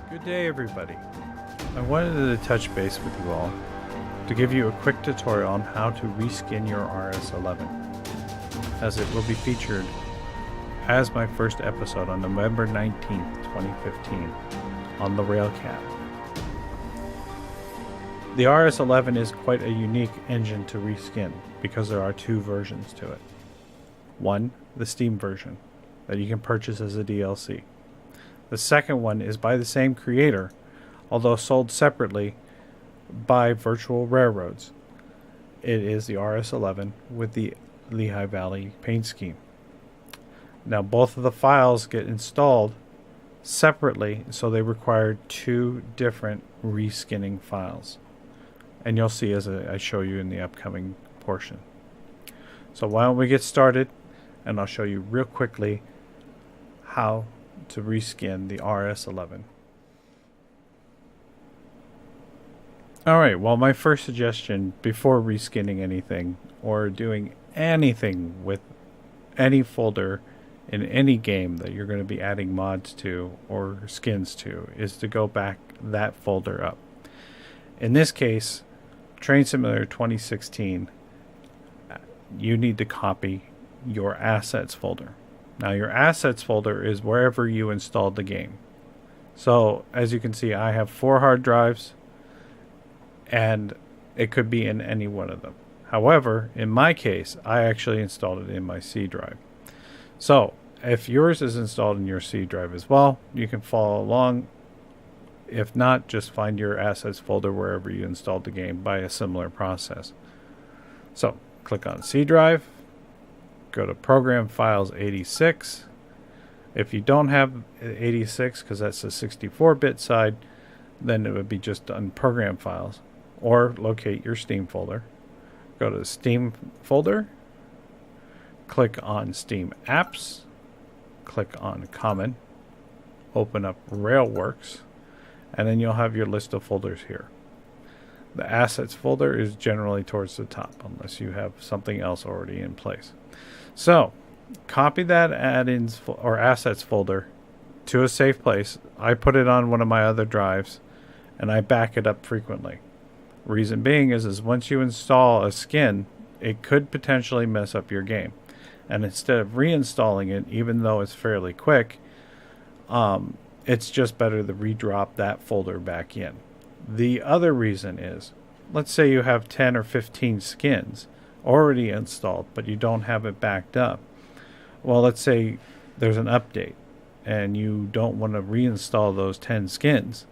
Good day, everybody. I wanted to touch base with you all to give you a quick tutorial on how to reskin your RS-11, as it will be featured as my first episode on November 19th, 2015 on the Railcat. The RS-11 is quite a unique engine to reskin because there are two versions to it. One, the Steam version that you can purchase as a DLC. The second one is by the same creator, although sold separately by Virtual Railroads. It is the RS11 with the Lehigh Valley paint scheme. Now both of the files get installed separately, so they require two different reskinning files. And you'll see as I show you in the upcoming portion. So why don't we get started, and I'll show you real quickly how to reskin the RS11. Alright, well, my first suggestion before reskinning anything or doing anything with any folder in any game that you're going to be adding mods to or skins to is to go back that folder up. In this case, Train Simulator 2016, you need to copy your assets folder. Now your assets folder is wherever you installed the game. So as you can see, I have 4 hard drives and it could be in any one of them. However, in my case, I actually installed it in my C drive. So if yours is installed in your C drive as well, you can follow along. If not, just find your assets folder wherever you installed the game by a similar process. So click on C drive. Go to Program Files 86. If you don't have 86, because that's the 64-bit side, then it would be just on Program Files. Or locate your Steam folder. Go to the Steam folder. Click on Steam Apps. Click on Common. Open up Railworks. And then you'll have your list of folders here. The Assets folder is generally towards the top, unless you have something else already in place. So, copy that add-ins or assets folder to a safe place. I put it on one of my other drives, and I back it up frequently. Reason being is once you install a skin, it could potentially mess up your game. And instead of reinstalling it, even though it's fairly quick, it's just better to redrop that folder back in. The other reason is, let's say you have 10 or 15 skins already installed, but you don't have it backed up. Well, let's say there's an update and you don't want to reinstall those 10 skins.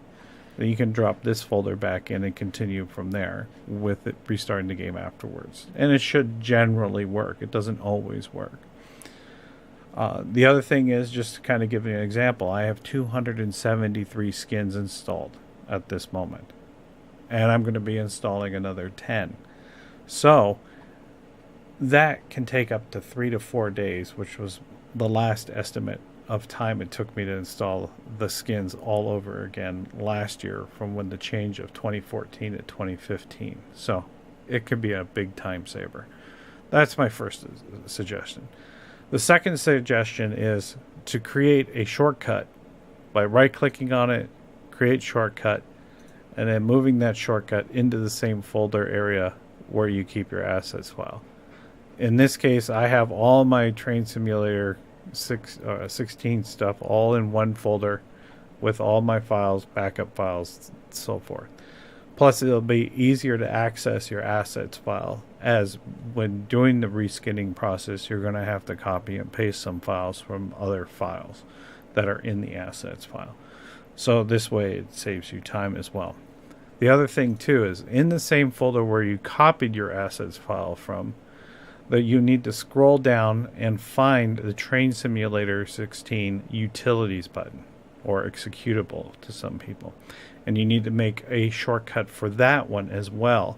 Then you can drop this folder back in and continue from there with it restarting the game afterwards. And it should generally work. It doesn't always work. The other thing is, just to kind of give you an example, I have 273 skins installed at this moment. And I'm going to be installing another 10. So that can take up to 3 to 4 days, which was the last estimate of time it took me to install the skins all over again last year from when the change of 2014 to 2015. So it could be a big time saver. That's my first suggestion. The second suggestion is to create a shortcut by right-clicking on it, create shortcut, and then moving that shortcut into the same folder area where you keep your assets file. In this case, I have all my Train Simulator 16 stuff all in one folder with all my files, backup files, so forth. Plus, it'll be easier to access your assets file, as when doing the reskinning process, you're going to have to copy and paste some files from other files that are in the assets file. So this way it saves you time as well. The other thing too is, in the same folder where you copied your assets file from, that you need to scroll down and find the Train Simulator 16 Utilities button, or executable to some people. And you need to make a shortcut for that one as well,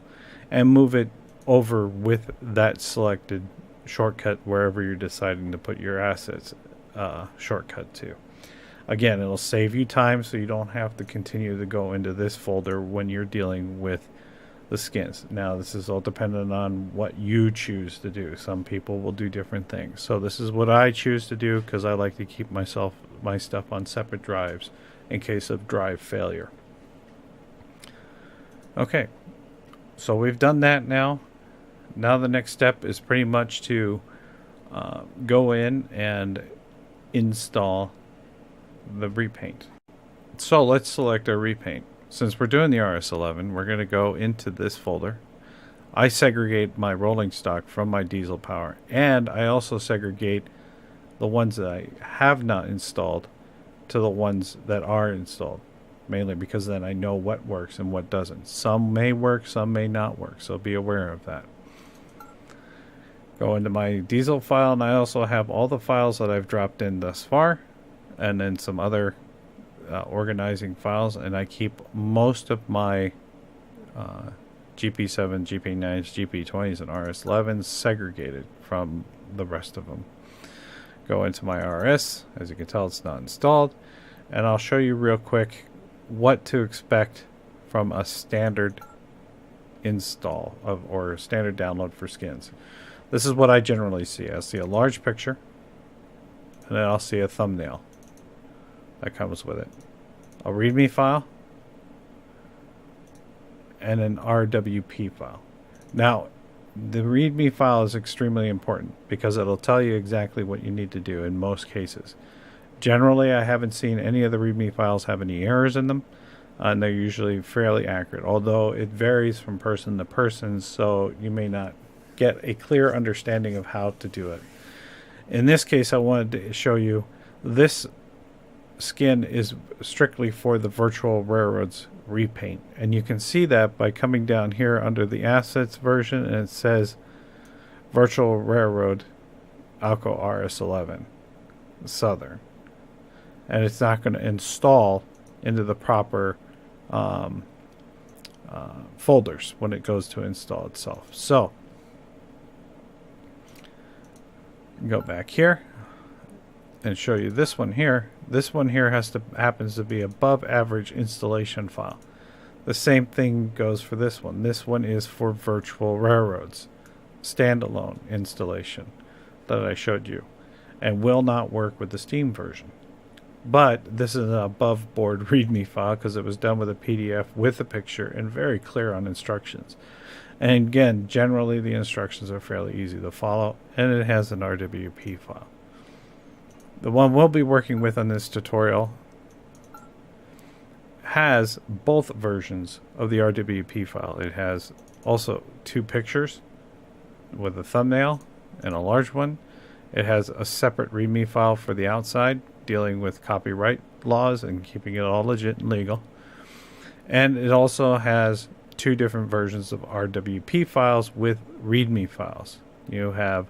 and move it over with that selected shortcut wherever you're deciding to put your assets shortcut to. Again, it'll save you time, so you don't have to continue to go into this folder when you're dealing with the skins. Now, this is all dependent on what you choose to do. Some people will do different things. So this is what I choose to do, because I like to keep my stuff on separate drives in case of drive failure. Okay, so we've done that now. Now the next step is pretty much to go in and install the repaint. So let's select our repaint. Since we're doing the RS11, we're going to go into this folder. I segregate my rolling stock from my diesel power, and I also segregate the ones that I have not installed to the ones that are installed, mainly because then I know what works and what doesn't. Some may work, some may not work, so be aware of that. Go into my diesel file, and I also have all the files that I've dropped in thus far, and then some other organizing files, and I keep most of my GP7, GP9s, GP20s, and RS11s segregated from the rest of them. Go into my RS. As you can tell, it's not installed, and I'll show you real quick what to expect from a standard install of or standard download for skins. This is what I generally see. I see a large picture, and then I'll see a thumbnail that comes with it, a README file, and an RWP file. Now, the README file is extremely important because it'll tell you exactly what you need to do in most cases. Generally, I haven't seen any of the README files have any errors in them, and they're usually fairly accurate, although it varies from person to person, so you may not get a clear understanding of how to do it. In this case, I wanted to show you this skin is strictly for the Virtual Railroads repaint, and you can see that by coming down here under the assets version, and it says Virtual Railroad Alco RS11 Southern, and it's not going to install into the proper folders when it goes to install itself. So go back here and show you this one here. This one here happens to be above average installation file. The same thing goes for this one. This one is for Virtual Railroads standalone installation that I showed you, and will not work with the Steam version. But this is an above board README file because it was done with a PDF with a picture and very clear on instructions. And again, generally the instructions are fairly easy to follow, and it has an RWP file. The one we'll be working with on this tutorial has both versions of the RWP file. It has also two pictures with a thumbnail and a large one. It has a separate README file for the outside, dealing with copyright laws and keeping it all legit and legal. And it also has two different versions of RWP files with README files. You have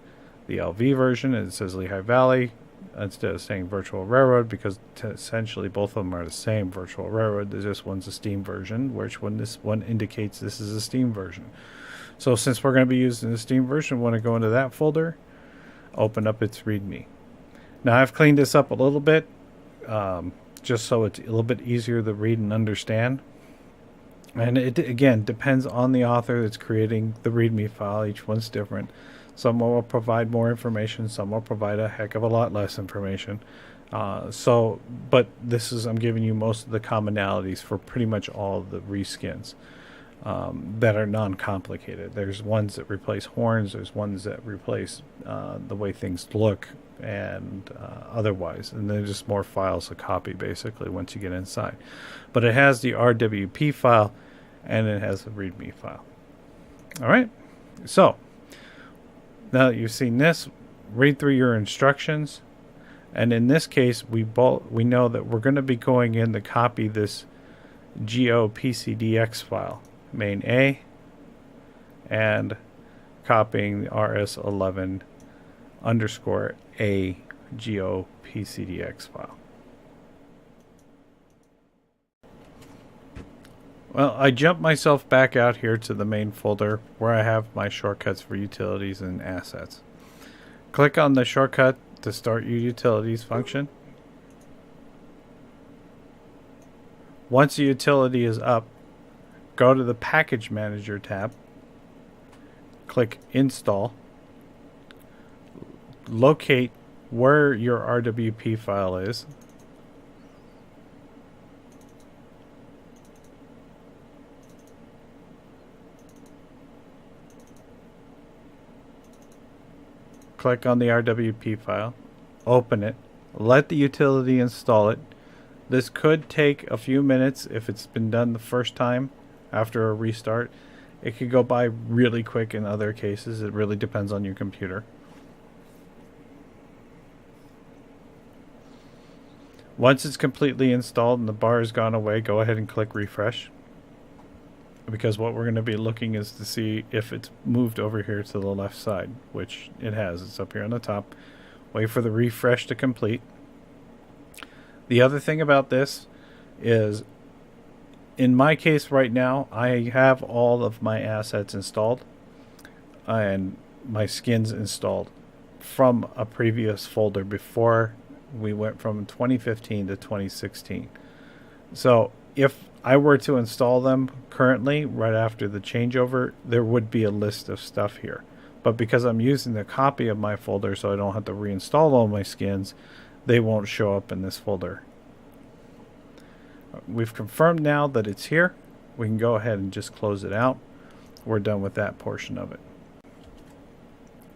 the LV version, and it says Lehigh Valley instead of saying Virtual Railroad, because essentially both of them are the same Virtual Railroad. There's just one's a Steam version, this one indicates this is a Steam version. So since we're going to be using the Steam version, we want to go into that folder, open up its README. Now I've cleaned this up a little bit, just so it's a little bit easier to read and understand. And it, again, depends on the author that's creating the README file. Each one's different. Some will provide more information. Some will provide a heck of a lot less information. But this is, I'm giving you most of the commonalities for pretty much all of the reskins that are non-complicated. There's ones that replace horns. There's ones that replace the way things look and otherwise. And they're just more files to copy, basically, once you get inside. But it has the RWP file, and it has the README file. All right? So now that you've seen this, read through your instructions. And in this case, we know that we're going to be going in to copy this GOPCDX file, main A, and copying the RS11 underscore A GOPCDX file. Well, I jumped myself back out here to the main folder where I have my shortcuts for utilities and assets. Click on the shortcut to start your utilities function. Once the utility is up, go to the Package Manager tab, click Install, locate where your RWP file is, click on the RWP file, open it, let the utility install it. This could take a few minutes if it's been done the first time after a restart. It could go by really quick in other cases. It really depends on your computer. Once it's completely installed and the bar has gone away, go ahead and click refresh. Because what we're going to be looking is to see if it's moved over here to the left side, which it has. It's up here on the top. Wait for the refresh to complete. The other thing about this is, in my case right now, I have all of my assets installed and my skins installed from a previous folder before we went from 2015 to 2016. So if I were to install them currently right after the changeover, there would be a list of stuff here. But because I'm using the copy of my folder so I don't have to reinstall all my skins, they won't show up in this folder. We've confirmed now that it's here. We can go ahead and just close it out. We're done with that portion of it.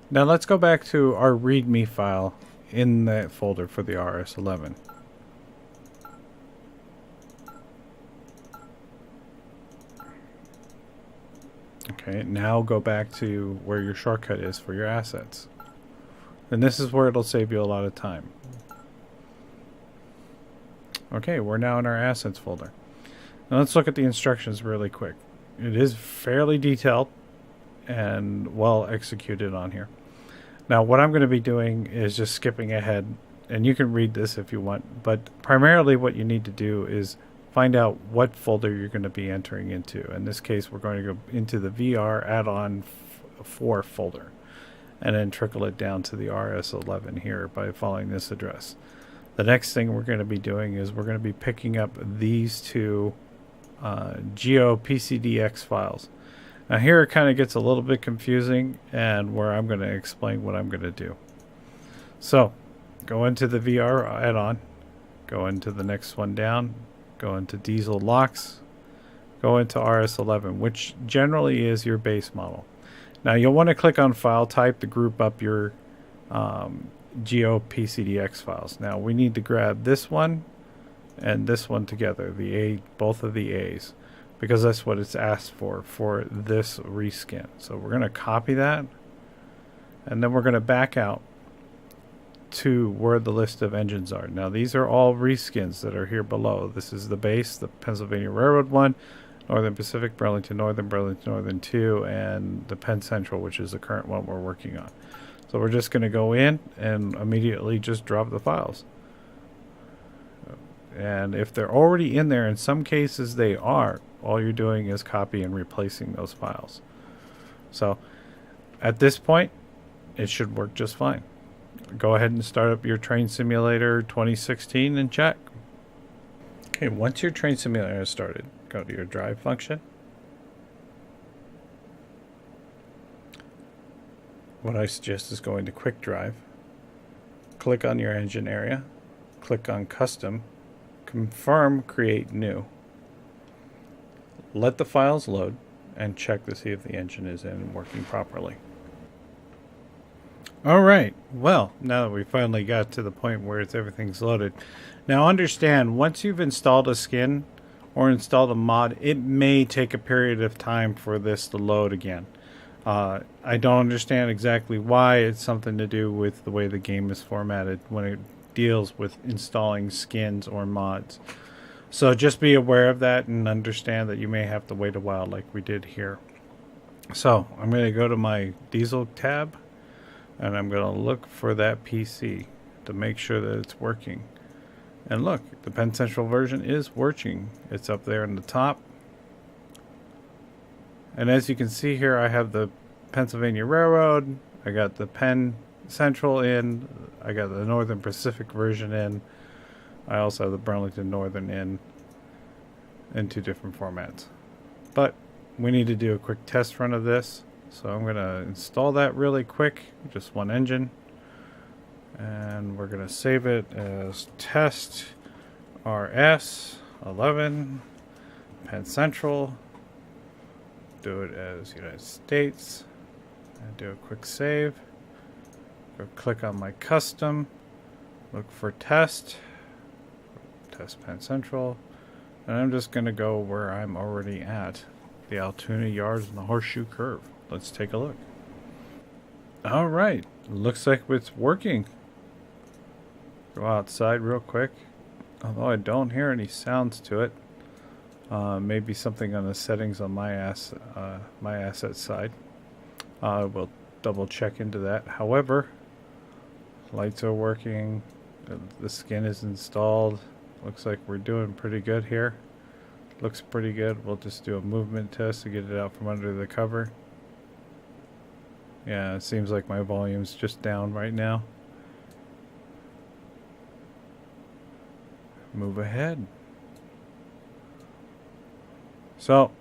Now let's go back to our README file in that folder for the RS11. Okay, now go back to where your shortcut is for your assets. And this is where it'll save you a lot of time. Okay, we're now in our assets folder. Now let's look at the instructions really quick. It is fairly detailed and well executed on here. Now what I'm going to be doing is just skipping ahead, and you can read this if you want, but primarily what you need to do is find out what folder you're going to be entering into. In this case, we're going to go into the VR add-on 4 folder and then trickle it down to the RS11 here by following this address. The next thing we're going to be doing is we're going to be picking up these two GeoPCDX files. Now here it kind of gets a little bit confusing, and where I'm going to explain what I'm going to do. So go into the VR add-on, go into the next one down, go into Diesel Locks, go into RS11, which generally is your base model. Now you'll want to click on File Type to group up your GeoPCDX files. Now we need to grab this one and this one together, both of the A's, because that's what it's asked for this reskin. So we're going to copy that, and then we're going to back out to where the list of engines are. Now these are all reskins that are here below. This is the base, the Pennsylvania Railroad one, Northern Pacific, Burlington Northern 2, and the Penn Central, which is the current one we're working on. So we're just going to go in and immediately just drop the files. And if they're already in there, in some cases they are, all you're doing is copy and replacing those files. So at this point, it should work just fine. Go ahead and start up your Train Simulator 2016 and check. Okay, once your Train Simulator is started, go to your drive function. What I suggest is going to Quick Drive. Click on your engine area. Click on Custom. Confirm Create New. Let the files load and check to see if the engine is in and working properly. Alright, well, now that we finally got to the point where everything's loaded. Now understand, once you've installed a skin or installed a mod, it may take a period of time for this to load again. I don't understand exactly why. It's something to do with the way the game is formatted when it deals with installing skins or mods. So just be aware of that and understand that you may have to wait a while like we did here. So I'm going to go to my Diesel tab, and I'm going to look for that PC to make sure that it's working. And look, the Penn Central version is working. It's up there in the top. And as you can see here, I have the Pennsylvania Railroad, I got the Penn Central in, I got the Northern Pacific version in, I also have the Burlington Northern in 2 different formats. But we need to do a quick test run of this, so I'm going to install that really quick, just one engine, and we're going to save it as test RS11 Penn Central. Do it as United States and do a quick save. Go click on my custom, look for test pen central, and I'm just going to go where I'm already at, the Altoona yards and the horseshoe curve. Let's take a look. All right, looks like it's working. Go outside real quick, although I don't hear any sounds to it. Maybe something on the settings on my asset side. We'll double check into that. However, lights are working, the skin is installed. Looks like we're doing pretty good here. Looks pretty good. We'll just do a movement test to get it out from under the cover. Yeah, it seems like my volume's just down right now. Move ahead. So,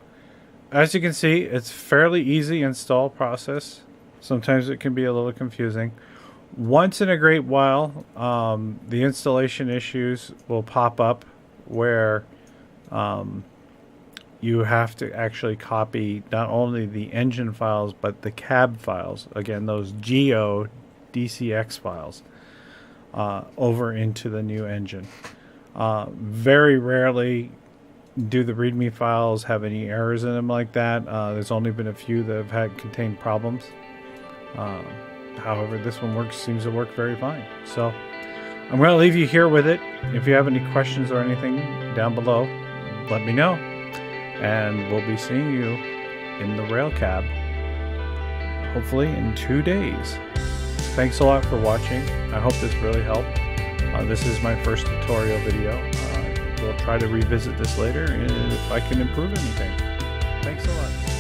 as you can see, it's fairly easy install process. Sometimes it can be a little confusing. Once in a great while, the installation issues will pop up where you have to actually copy not only the engine files but the cab files, again those DCX files, over into the new engine. Very rarely do the README files have any errors in them like that. There's only been a few that have contained problems. However, this one seems to work very fine. So I'm going to leave you here with it. If you have any questions or anything down below, let me know. And we'll be seeing you in the rail cab, hopefully in 2 days. Thanks a lot for watching. I hope this really helped. This is my first tutorial video. We'll try to revisit this later if I can improve anything. Thanks a lot.